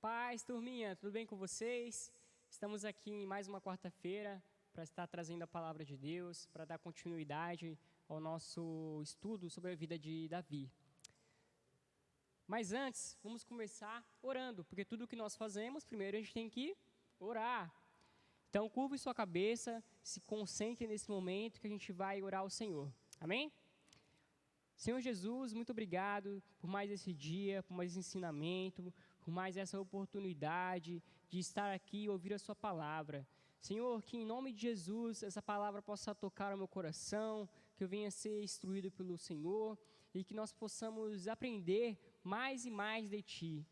Paz, turminha, tudo bem com vocês? Estamos aqui em mais uma quarta-feira para estar trazendo a palavra de Deus, para dar continuidade ao nosso estudo sobre a vida de Davi. Mas antes, vamos começar orando, porque tudo o que nós fazemos, primeiro a gente tem que orar. Então, curve sua cabeça, se concentre nesse momento que a gente vai orar ao Senhor. Amém? Senhor Jesus, muito obrigado por mais esse dia, por mais esse ensinamento, por mais essa oportunidade de estar aqui e ouvir a sua palavra. Senhor, que em nome de Jesus essa palavra possa tocar o meu coração, que eu venha ser instruído pelo Senhor e que nós possamos aprender mais e mais de Ti.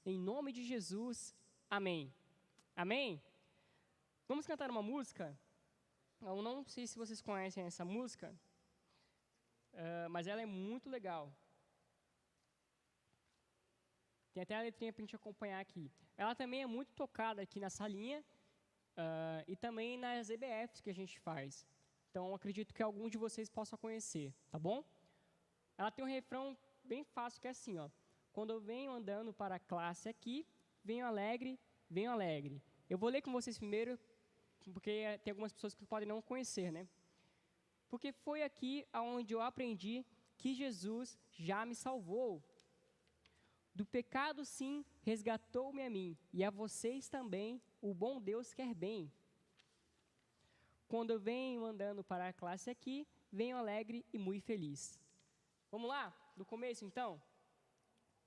Em nome de Jesus, amém. Amém? Vamos cantar uma música? Eu não sei se vocês conhecem essa música, mas ela é muito legal. Tem até a letrinha para a gente acompanhar aqui. Ela também é muito tocada aqui na salinha e também nas EBFs que a gente faz. Então, acredito que algum de vocês possa conhecer, tá bom? Ela tem um refrão bem fácil que é assim, ó. Quando eu venho andando para a classe aqui, venho alegre, venho alegre. Eu vou ler com vocês primeiro, porque tem algumas pessoas que podem não conhecer, né? Porque foi aqui onde eu aprendi que Jesus já me salvou. Do pecado, sim, resgatou-me a mim, e a vocês também, o bom Deus quer bem. Quando eu venho andando para a classe aqui, venho alegre e muito feliz. Vamos lá? Do começo, então?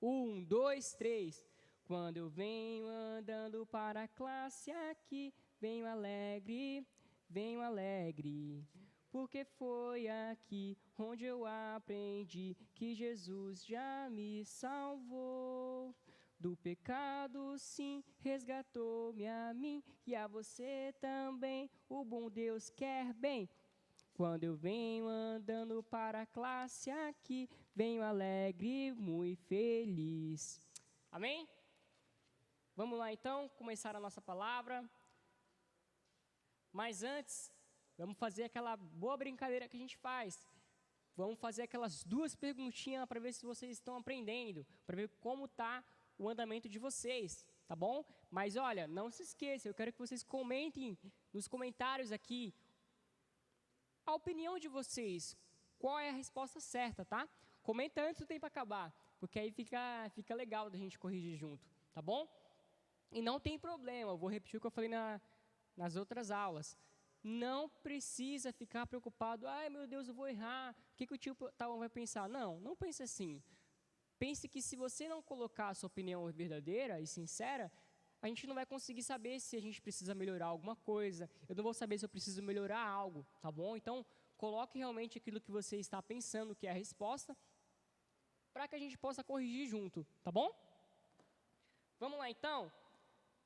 1, 2, 3. Quando eu venho andando para a classe aqui, venho alegre, porque foi aqui onde eu aprendi que Jesus já me salvou. Do pecado, sim, resgatou-me a mim e a você também, o bom Deus quer bem. Quando eu venho andando para a classe aqui, venho alegre, muito feliz. Amém? Vamos lá então, começar a nossa palavra. Mas antes, vamos fazer aquela boa brincadeira que a gente faz. Vamos fazer aquelas 2 perguntinhas para ver se vocês estão aprendendo, para ver como está o andamento de vocês, tá bom? Mas olha, não se esqueça, eu quero que vocês comentem nos comentários aqui a opinião de vocês, qual é a resposta certa, tá? Comenta antes do tempo acabar, porque aí fica legal da gente corrigir junto, tá bom? E não tem problema, eu vou repetir o que eu falei nas outras aulas. Não precisa ficar preocupado, ai meu Deus, eu vou errar, o que o tio tal vai pensar? Não pense assim. Pense que se você não colocar a sua opinião verdadeira e sincera, a gente não vai conseguir saber se a gente precisa melhorar alguma coisa, eu não vou saber se eu preciso melhorar algo, tá bom? Então, coloque realmente aquilo que você está pensando que é a resposta, para que a gente possa corrigir junto, tá bom? Vamos lá então?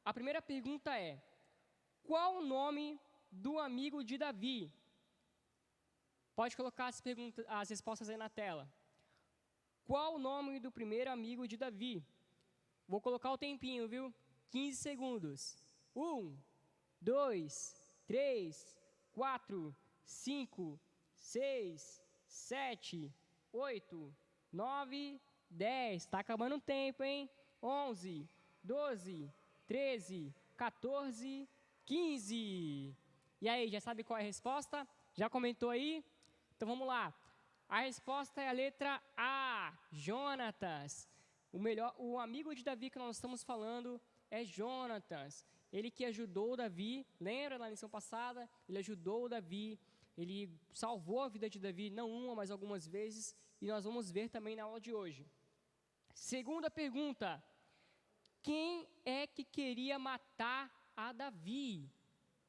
A primeira pergunta é: qual o nome do amigo de Davi? Pode colocar as respostas aí na tela. Qual o nome do primeiro amigo de Davi? Vou colocar o tempinho, viu? 15 segundos. 1, 2, 3, 4, 5, 6, 7, 8, 9, 10. Está acabando o tempo, hein? 11, 12, 13, 14, 15. E aí, já sabe qual é a resposta? Já comentou aí? Então vamos lá. A resposta é a letra A, Jonatas. O amigo de Davi que nós estamos falando é Jonatas. Ele que ajudou Davi, lembra na lição passada? Ele ajudou Davi, ele salvou a vida de Davi, não uma, mas algumas vezes, e nós vamos ver também na aula de hoje. Segunda pergunta: quem é que queria matar a Davi?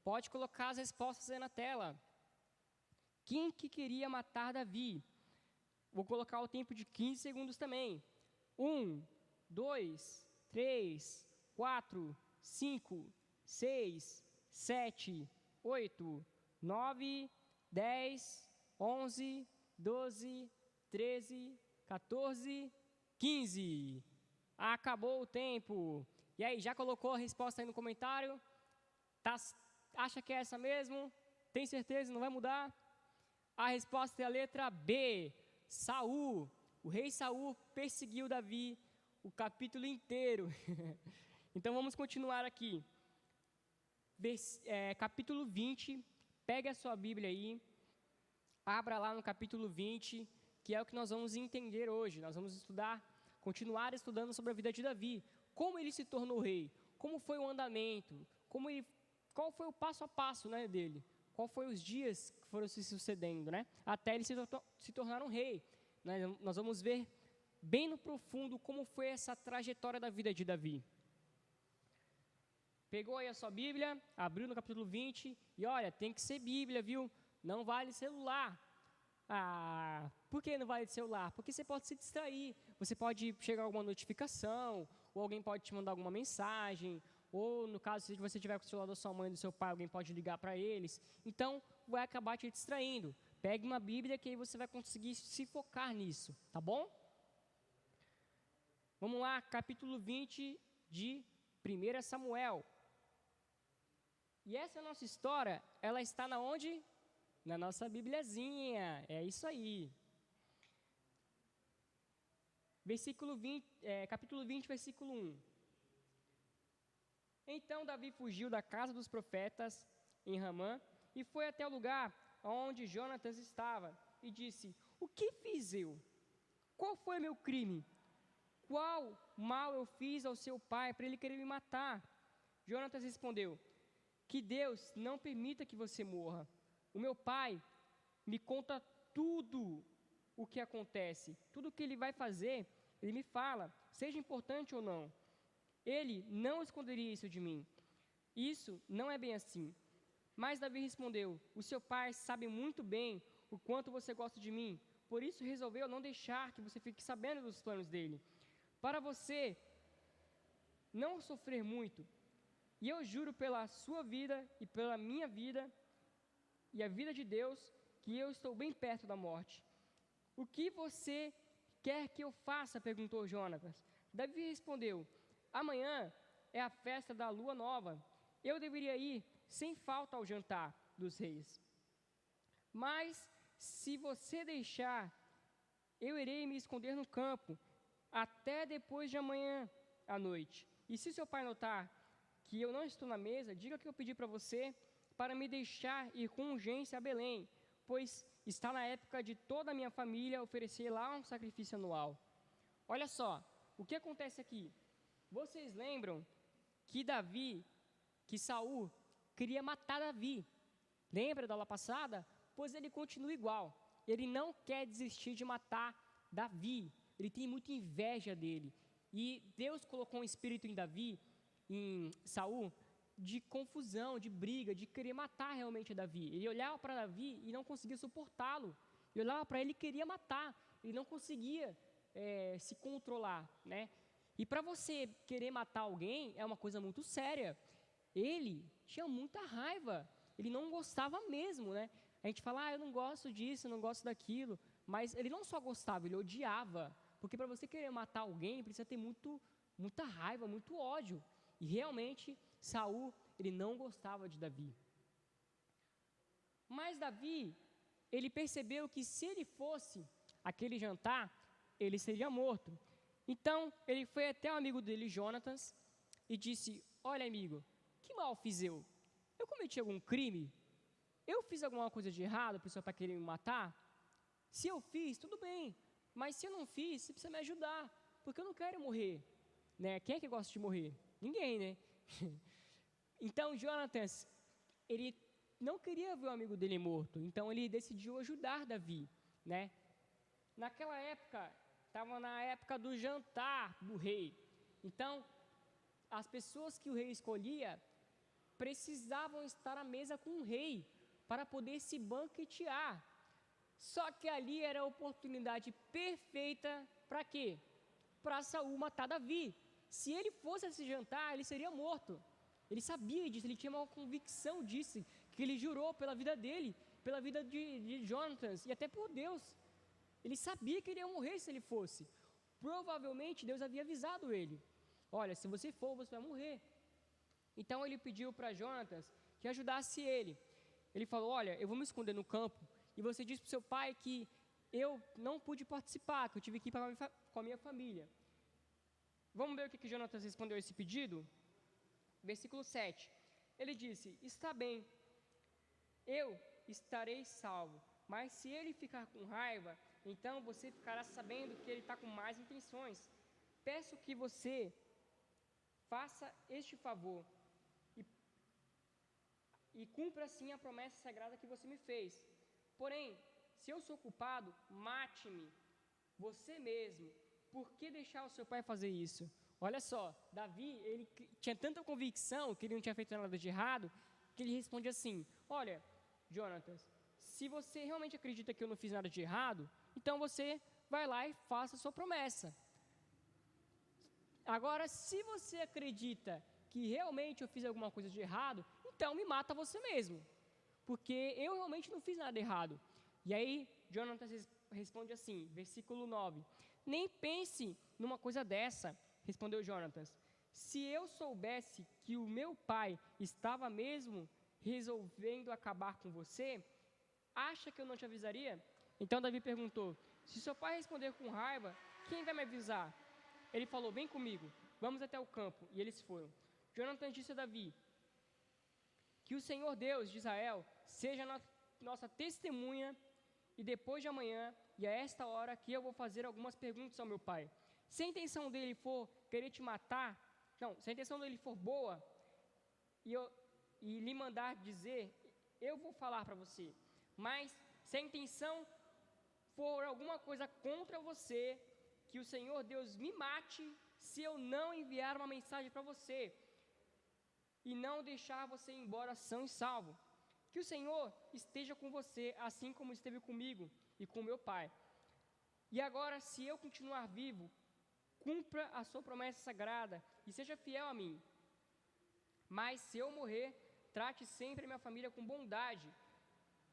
Pode colocar as respostas aí na tela. Quem que queria matar Davi? Vou colocar o tempo de 15 segundos também. 1, 2, 3, 4, 5, 6, 7, 8, 9, 10, 11, 12, 13, 14, 15. Acabou o tempo. E aí, já colocou a resposta aí no comentário? Acha que é essa mesmo? Tem certeza? Não vai mudar? A resposta é a letra B, Saul. O rei Saul perseguiu Davi o capítulo inteiro. Então, vamos continuar aqui. Capítulo 20, pegue a sua Bíblia aí, abra lá no capítulo 20, que é o que nós vamos entender hoje. Nós vamos continuar estudando sobre a vida de Davi, como ele se tornou rei, como foi o andamento, qual foi o passo a passo, né, dele, qual foi os dias que foram se sucedendo, né, até ele se tornar um rei. Nós vamos ver bem no profundo como foi essa trajetória da vida de Davi. Pegou aí a sua Bíblia, abriu no capítulo 20 e olha, tem que ser Bíblia, viu? Não vale celular. Por que não vale celular? Porque você pode se distrair, você pode chegar alguma notificação, ou alguém pode te mandar alguma mensagem, ou no caso, se você tiver com o celular da sua mãe e do seu pai, alguém pode ligar para eles. Então, vai acabar te distraindo. Pegue uma Bíblia que aí você vai conseguir se focar nisso, tá bom? Vamos lá, capítulo 20 de 1 Samuel. E essa nossa história, ela está na onde? Na nossa Bibliazinha, é isso aí. Capítulo 20, versículo 1. Então Davi fugiu da casa dos profetas em Ramã e foi até o lugar onde Jonatas estava e disse: o que fiz eu? Qual foi meu crime? Qual mal eu fiz ao seu pai para ele querer me matar? Jonatas respondeu: que Deus não permita que você morra. O meu pai me conta tudo o que acontece, tudo o que ele vai fazer, ele me fala, seja importante ou não. Ele não esconderia isso de mim. Isso não é bem assim. Mas Davi respondeu: o seu pai sabe muito bem o quanto você gosta de mim, por isso resolveu não deixar que você fique sabendo dos planos dele, para você não sofrer muito. E eu juro pela sua vida e pela minha vida e a vida de Deus que eu estou bem perto da morte. O que você quer que eu faça? Perguntou Jonatas. Davi respondeu: amanhã é a festa da lua nova. Eu deveria ir sem falta ao jantar dos reis. Mas se você deixar, eu irei me esconder no campo até depois de amanhã à noite. E se seu pai notar que eu não estou na mesa, diga que eu pedi para você para me deixar ir com urgência a Belém, pois está na época de toda a minha família oferecer lá um sacrifício anual. Olha só, o que acontece aqui? Vocês lembram que Saul queria matar Davi? Lembra da aula passada? Pois ele continua igual. Ele não quer desistir de matar Davi. Ele tem muita inveja dele. E Deus colocou um espírito em Davi, em Saul, de confusão, de briga, de querer matar realmente Davi. Ele olhava para Davi e não conseguia suportá-lo. Ele olhava para ele e queria matar. Ele não conseguia se controlar, né? E para você querer matar alguém é uma coisa muito séria. Ele tinha muita raiva. Ele não gostava mesmo, né? A gente fala: eu não gosto disso, eu não gosto daquilo. Mas ele não só gostava, ele odiava. Porque para você querer matar alguém, precisa ter muita raiva, muito ódio. E realmente, Saul, ele não gostava de Davi. Mas Davi, ele percebeu que se ele fosse aquele jantar, ele seria morto. Então, ele foi até o amigo dele, Jonatas, e disse: olha, amigo, que mal fiz eu? Eu cometi algum crime? Eu fiz alguma coisa de errado para o seu pai querer me matar? Se eu fiz, tudo bem. Mas se eu não fiz, você precisa me ajudar, porque eu não quero morrer, né? Quem é que gosta de morrer? Ninguém, né? Então, Jonatas, ele não queria ver o amigo dele morto, então ele decidiu ajudar Davi, né? Naquela época, estava na época do jantar do rei. Então, as pessoas que o rei escolhia precisavam estar à mesa com o rei para poder se banquetear. Só que ali era a oportunidade perfeita para quê? Para Saul matar Davi. Se ele fosse a esse jantar, ele seria morto. Ele sabia disso, ele tinha uma convicção disso, que ele jurou pela vida dele, pela vida de Jonatas e até por Deus. Ele sabia que ele ia morrer se ele fosse. Provavelmente Deus havia avisado ele: olha, se você for, você vai morrer. Então ele pediu para Jonatas que ajudasse ele. Ele falou: olha, eu vou me esconder no campo e você diz para o seu pai que eu não pude participar, que eu tive que ir com a minha família. Vamos ver o que Jonatas respondeu a esse pedido? Versículo 7. Ele disse: está bem, eu estarei salvo, mas se ele ficar com raiva, então você ficará sabendo que ele está com más intenções. Peço que você faça este favor e cumpra assim a promessa sagrada que você me fez. Porém, se eu sou culpado, mate-me você mesmo. Por que deixar o seu pai fazer isso? Olha só, Davi, ele tinha tanta convicção que ele não tinha feito nada de errado, que ele responde assim: olha, Jonatas, se você realmente acredita que eu não fiz nada de errado, então você vai lá e faça a sua promessa. Agora, se você acredita que realmente eu fiz alguma coisa de errado, então me mata você mesmo, porque eu realmente não fiz nada errado. E aí, Jonatas responde assim, versículo 9: nem pense numa coisa dessa, respondeu Jonatas. Se eu soubesse que o meu pai estava mesmo resolvendo acabar com você, acha que eu não te avisaria? Então Davi perguntou: se seu pai responder com raiva, quem vai me avisar? Ele falou: vem comigo, vamos até o campo. E eles foram. Jonatas disse a Davi: que o Senhor Deus de Israel seja nossa testemunha, e depois de amanhã e a esta hora que eu vou fazer algumas perguntas ao meu pai. Se a intenção dele for querer te matar, se a intenção dele for boa, e lhe mandar dizer, eu vou falar para você. Mas se a intenção for alguma coisa contra você, que o Senhor Deus me mate se eu não enviar uma mensagem para você e não deixar você ir embora são e salvo. Que o Senhor esteja com você, assim como esteve comigo e com meu pai. E agora, se eu continuar vivo, cumpra a sua promessa sagrada e seja fiel a mim. Mas se eu morrer, trate sempre a minha família com bondade.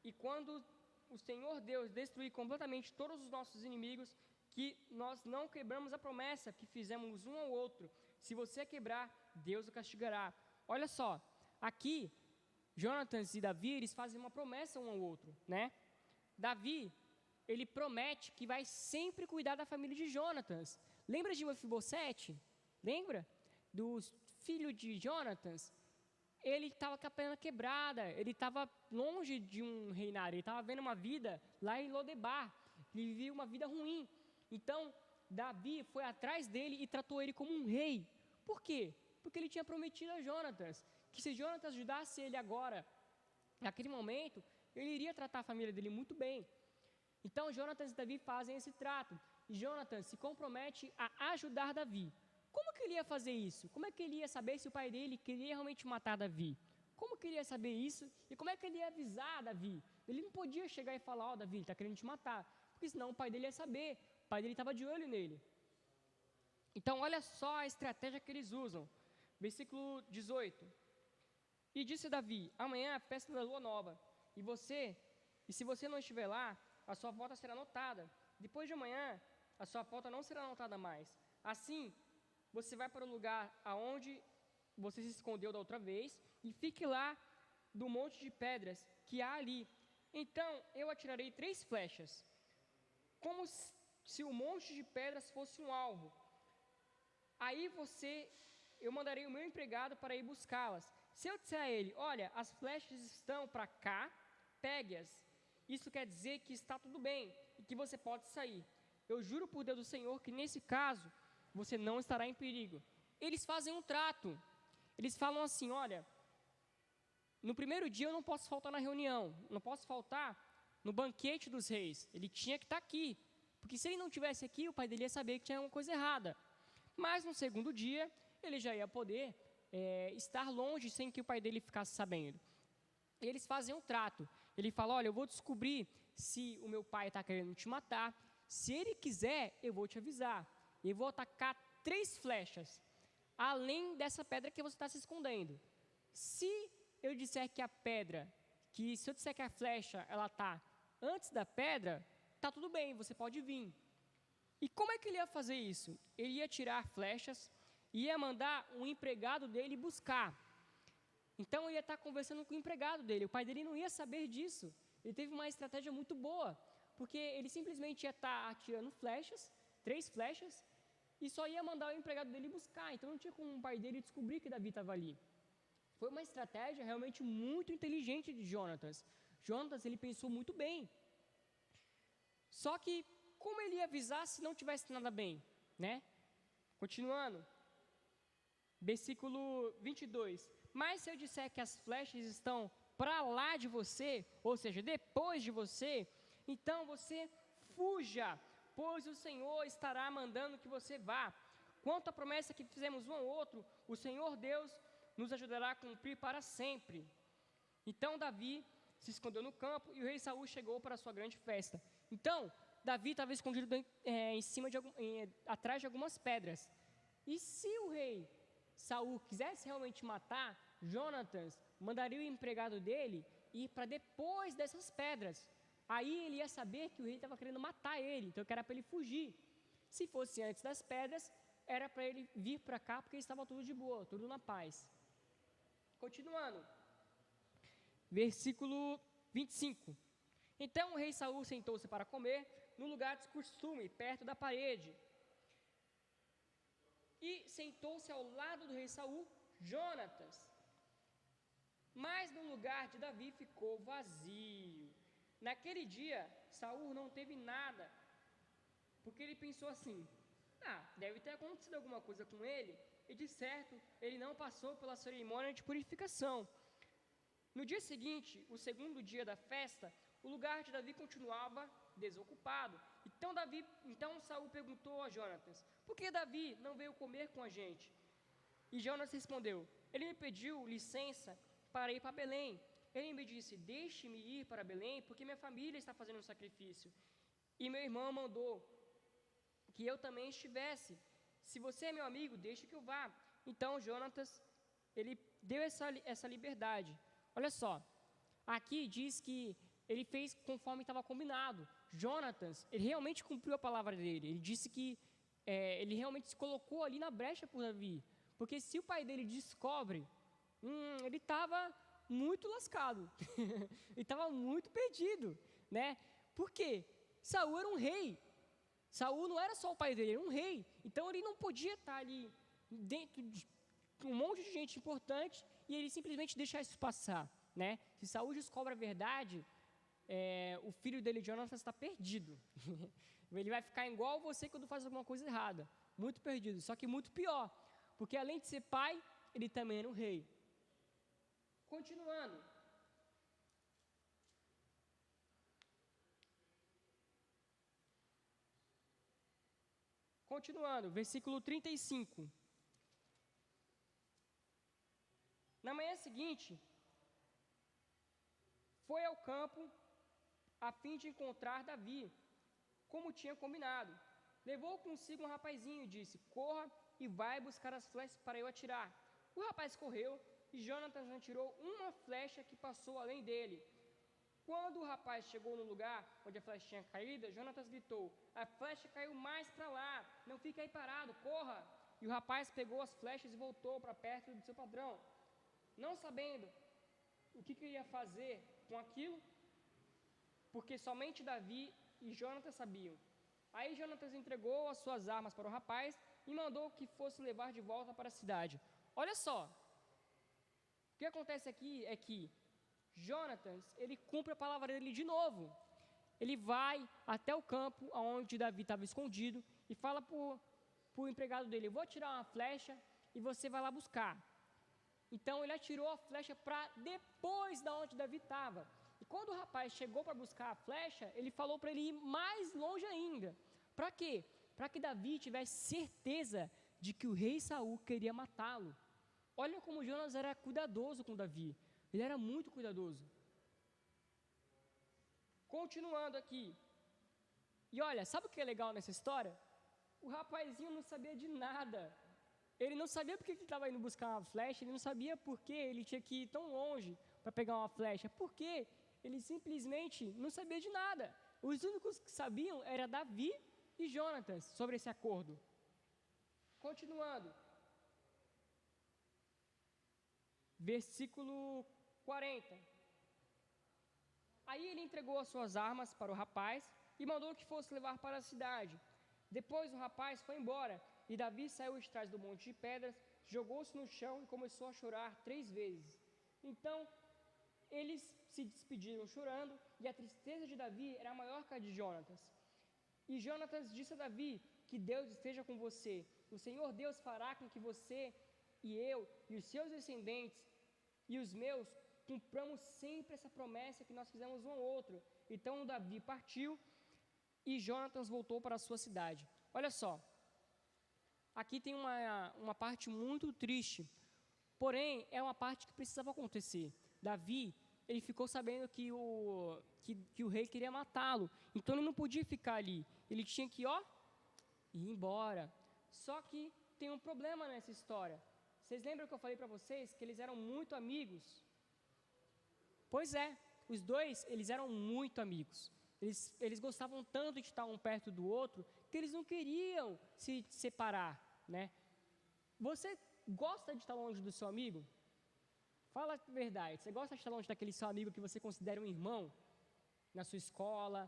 E quando o Senhor Deus destruir completamente todos os nossos inimigos, que nós não quebramos a promessa que fizemos um ao outro. Se você quebrar, Deus o castigará. Olha só, aqui, Jonatas e Davi, eles fazem uma promessa um ao outro, né? Davi, ele promete que vai sempre cuidar da família de Jonatas. Lembra de Mefibosete? Lembra? Do filho de Jonatas? Ele estava com a perna quebrada, ele estava longe de um reinário, ele estava vendo uma vida lá em Lodebar, ele vivia uma vida ruim. Então, Davi foi atrás dele e tratou ele como um rei. Por quê? Porque ele tinha prometido a Jonatas que se Jonatas ajudasse ele agora, naquele momento, ele iria tratar a família dele muito bem. Então, Jonatas e Davi fazem esse trato. E Jonatas se compromete a ajudar Davi. Como que ele ia fazer isso? Como é que ele ia saber se o pai dele queria realmente matar Davi? Como que ele ia saber isso? E como é que ele ia avisar Davi? Ele não podia chegar e falar: ó, Davi, ele está querendo te matar. Porque senão o pai dele ia saber. O pai dele estava de olho nele. Então, olha só a estratégia que eles usam. Versículo 18. E disse Davi: amanhã é a festa da lua nova. E se você não estiver lá, a sua volta será notada. Depois de amanhã, a sua volta não será notada mais. Assim, você vai para o lugar aonde você se escondeu da outra vez e fique lá do monte de pedras que há ali. Então, eu atirarei 3 flechas, como se o monte de pedras fosse um alvo. Aí eu mandarei o meu empregado para ir buscá-las. Se eu disser a ele: olha, as flechas estão para cá, pegue-as. Isso quer dizer que está tudo bem e que você pode sair. Eu juro por Deus do Senhor que nesse caso, você não estará em perigo. Eles fazem um trato. Eles falam assim: olha, no primeiro dia eu não posso faltar na reunião, não posso faltar no banquete dos reis. Ele tinha que estar aqui, porque se ele não estivesse aqui, o pai dele ia saber que tinha alguma coisa errada. Mas no segundo dia, ele já ia poder estar longe sem que o pai dele ficasse sabendo. E eles fazem um trato. Ele fala: olha, eu vou descobrir se o meu pai está querendo te matar. Se ele quiser, eu vou te avisar. Eu vou atacar 3 flechas, além dessa pedra que você está se escondendo. Se eu disser que se eu disser que a flecha ela está antes da pedra, tá tudo bem, você pode vir. E como é que ele ia fazer isso? Ele ia tirar flechas e ia mandar um empregado dele buscar. Então ele ia estar conversando com o empregado dele. O pai dele não ia saber disso. Ele teve uma estratégia muito boa, porque ele simplesmente ia estar atirando flechas, 3 flechas, e só ia mandar o empregado dele buscar. Então não tinha como o pai dele descobrir que Davi estava ali. Foi uma estratégia realmente muito inteligente de Jonatas. Jonatas, ele pensou muito bem. Só que, como ele ia avisar se não tivesse nada bem, né? Continuando, versículo 22. Mas se eu disser que as flechas estão para lá de você, ou seja, depois de você, então você fuja, pois o Senhor estará mandando que você vá. Quanto à promessa que fizemos um ao outro, o Senhor Deus nos ajudará a cumprir para sempre. Então Davi se escondeu no campo e o rei Saul chegou para a sua grande festa. Então, Davi estava escondido em cima atrás de algumas pedras. E se o rei Saul quisesse realmente matar Jonatas, mandaria o empregado dele ir para depois dessas pedras. Aí ele ia saber que o rei estava querendo matar ele, então que era para ele fugir. Se fosse antes das pedras, era para ele vir para cá, porque estava tudo de boa, tudo na paz. Continuando, versículo 25. Então o rei Saul sentou-se para comer no lugar de costume, perto da parede. E sentou-se ao lado do rei Saul, Jonatas. Mas no lugar de Davi ficou vazio. Naquele dia, Saul não teve nada, porque ele pensou assim: deve ter acontecido alguma coisa com ele, e de certo, ele não passou pela cerimônia de purificação. No dia seguinte, o segundo dia da festa, o lugar de Davi continuava desocupado. Então Saul perguntou a Jonatas: por que Davi não veio comer com a gente? E Jonatas respondeu: ele me pediu licença para ir para Belém. Ele me disse: deixe-me ir para Belém, porque minha família está fazendo um sacrifício. E meu irmão mandou que eu também estivesse. Se você é meu amigo, deixe que eu vá. Então Jonatas, ele deu essa liberdade. Olha só, aqui diz que ele fez conforme estava combinado. Jonatas, ele realmente cumpriu a palavra dele. Ele disse que ele realmente se colocou ali na brecha por Davi. Porque se o pai dele descobre, ele estava muito lascado. Ele estava muito perdido, né? Por quê? Saul era um rei. Saul não era só o pai dele, era um rei. Então ele não podia estar ali dentro de um monte de gente importante e ele simplesmente deixar isso passar, né? Se Saul descobre a verdade, o filho dele, Jonatas, está perdido. Ele vai ficar igual você quando faz alguma coisa errada, muito perdido, só que muito pior, porque além de ser pai, ele também era um rei. Continuando, versículo 35. Na manhã seguinte, foi ao campo a fim de encontrar Davi, como tinha combinado. Levou consigo um rapazinho e disse: corra e vai buscar as flechas para eu atirar. O rapaz correu e Jonatas atirou uma flecha que passou além dele. Quando o rapaz chegou no lugar onde a flecha tinha caído, Jonatas gritou: a flecha caiu mais para lá, não fique aí parado, corra! E o rapaz pegou as flechas e voltou para perto do seu patrão, não sabendo o que queria fazer com aquilo, porque somente Davi e Jonatas sabiam. Aí Jonatas entregou as suas armas para o rapaz e mandou que fosse levar de volta para a cidade. Olha só, o que acontece aqui é que Jonatas, ele cumpre a palavra dele de novo. Ele vai até o campo onde Davi estava escondido e fala para o empregado dele: eu vou atirar uma flecha e você vai lá buscar. Então ele atirou a flecha para depois da onde Davi estava. E quando o rapaz chegou para buscar a flecha, ele falou para ele ir mais longe ainda. Para quê? Para que Davi tivesse certeza de que o rei Saul queria matá-lo. Olha como Jonas era cuidadoso com Davi. Ele era muito cuidadoso. Continuando aqui. E olha, sabe o que é legal nessa história? O rapazinho não sabia de nada. Ele não sabia porque ele estava indo buscar uma flecha, ele não sabia por que ele tinha que ir tão longe para pegar uma flecha. Porque ele simplesmente não sabia de nada. Os únicos que sabiam eram Davi e Jonatas sobre esse acordo. Continuando. Versículo 40. Aí ele entregou as suas armas para o rapaz e mandou que fosse levar para a cidade. Depois o rapaz foi embora e Davi saiu de trás do monte de pedras jogou-se no chão e começou a chorar 3 vezes. Então, eles se despediram chorando, e a tristeza de Davi era maior que a de Jonatas. E Jonatas disse a Davi: que Deus esteja com você. O Senhor Deus fará com que você e eu e os seus descendentes e os meus cumpramos sempre essa promessa que nós fizemos um ao outro. Então Davi partiu e Jonatas voltou para a sua cidade. Olha só, aqui tem uma parte muito triste, porém é uma parte que precisava acontecer. Davi, ele ficou sabendo que o rei queria matá-lo, então ele não podia ficar ali, ele tinha que ir embora. Só que tem um problema nessa história. Vocês lembram que eu falei para vocês que eles eram muito amigos? Pois é, os dois, eles eram muito amigos. Eles gostavam tanto de estar um perto do outro que eles não queriam se separar, né? Você gosta de estar longe do seu amigo? Fala a verdade, você gosta de estar longe daquele seu amigo que você considera um irmão? Na sua escola,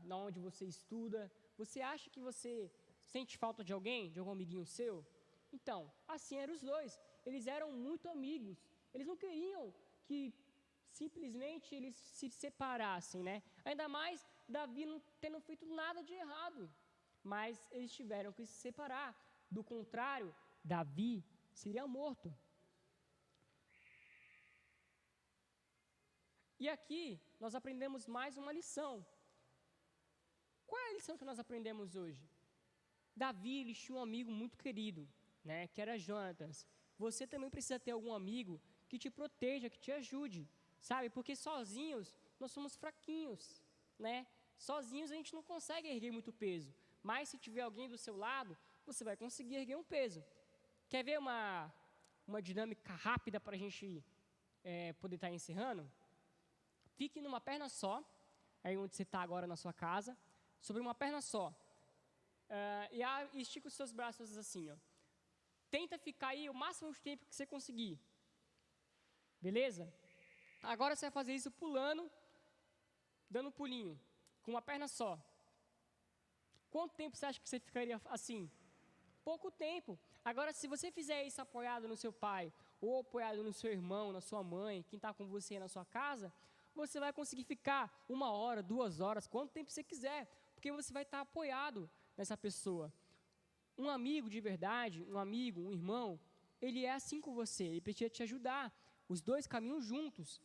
na onde você estuda? Você acha que você sente falta de alguém, de algum amiguinho seu? Então, assim eram os dois. Eles eram muito amigos. Eles não queriam que simplesmente eles se separassem, né? Ainda mais Davi não tendo feito nada de errado. Mas eles tiveram que se separar. Do contrário, Davi seria morto. E aqui nós aprendemos mais uma lição. Qual é a lição que nós aprendemos hoje? Davi, ele tinha um amigo muito querido, né, que era Jonatas. Você também precisa ter algum amigo que te proteja, que te ajude, sabe? Porque sozinhos nós somos fraquinhos, né? Sozinhos a gente não consegue erguer muito peso. Mas se tiver alguém do seu lado, você vai conseguir erguer um peso. Quer ver uma dinâmica rápida para a gente poder estar encerrando? Fique numa perna só, aí onde você está agora na sua casa, sobre uma perna só. E estica os seus braços assim, ó. Tenta ficar aí o máximo de tempo que você conseguir. Beleza? Agora você vai fazer isso pulando, dando um pulinho, com uma perna só. Quanto tempo você acha que você ficaria assim? Pouco tempo. Agora, se você fizer isso apoiado no seu pai, ou apoiado no seu irmão, na sua mãe, quem está com você na sua casa, você vai conseguir ficar 1 hora, 2 horas, quanto tempo você quiser, porque você vai estar apoiado nessa pessoa. Um amigo de verdade, um amigo, um irmão, ele é assim com você, ele precisa te ajudar. Os dois caminham juntos.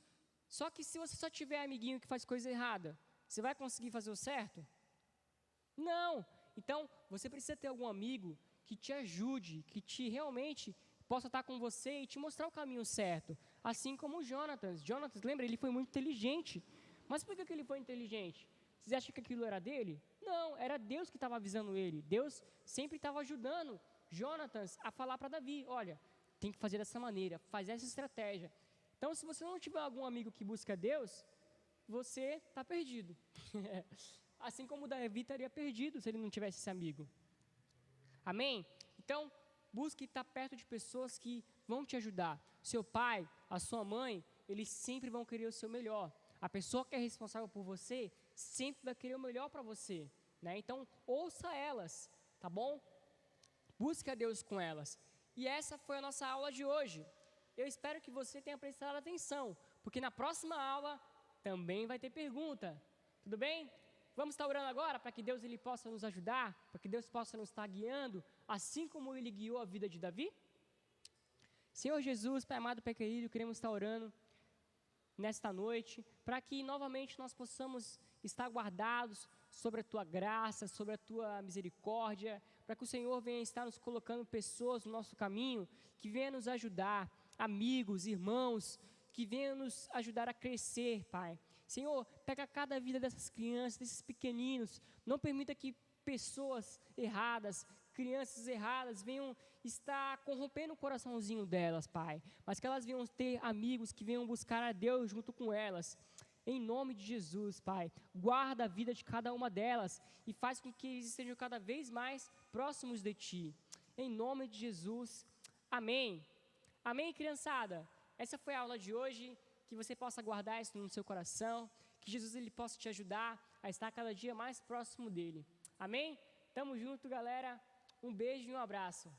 Só que se você só tiver amiguinho que faz coisa errada, você vai conseguir fazer o certo? Não. Então, você precisa ter algum amigo que te ajude, que te realmente possa estar com você e te mostrar o caminho certo. Assim como o Jonatas. Jonatas, lembra, ele foi muito inteligente. Mas por que ele foi inteligente? Vocês acham que aquilo era dele? Não, era Deus que estava avisando ele. Deus sempre estava ajudando Jonatas a falar para Davi: olha, tem que fazer dessa maneira, fazer essa estratégia. Então, se você não tiver algum amigo que busca Deus, você está perdido. Assim como Davi estaria perdido se ele não tivesse esse amigo. Amém? Então, busque estar perto de pessoas que vão te ajudar. Seu pai, a sua mãe, eles sempre vão querer o seu melhor. A pessoa que é responsável por você sempre vai querer o melhor para você, né? Então, ouça elas, tá bom? Busque a Deus com elas. E essa foi a nossa aula de hoje. Eu espero que você tenha prestado atenção, porque na próxima aula também vai ter pergunta. Tudo bem? Vamos estar orando agora para que Deus ele possa nos ajudar, para que Deus possa nos estar guiando, assim como Ele guiou a vida de Davi? Senhor Jesus, Pai amado, Pai querido, queremos estar orando nesta noite, para que novamente nós possamos estar guardados sobre a Tua graça, sobre a Tua misericórdia, para que o Senhor venha estar nos colocando pessoas no nosso caminho, que venha nos ajudar, amigos, irmãos, que venha nos ajudar a crescer, Pai. Senhor, pega cada vida dessas crianças, desses pequeninos, não permita que pessoas erradas, crianças erradas venham estar corrompendo o coraçãozinho delas, Pai, mas que elas venham ter amigos que venham buscar a Deus junto com elas. Em nome de Jesus, Pai, guarda a vida de cada uma delas e faz com que eles estejam cada vez mais próximos de Ti. Em nome de Jesus, amém. Amém, criançada? Essa foi a aula de hoje, que você possa guardar isso no seu coração, que Jesus ele possa te ajudar a estar cada dia mais próximo dele. Amém? Tamo junto, galera. Um beijo e um abraço.